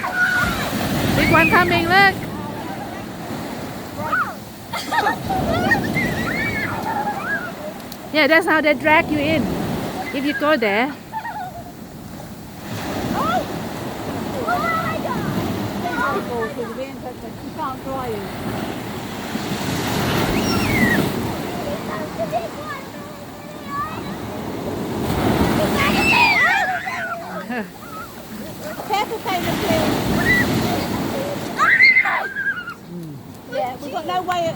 look. Big one coming, look. Yeah, that's how they drag you in. If you go there. Go to the wind, but she can't dry you. Careful, Caleb, please. Yeah, we've got no way of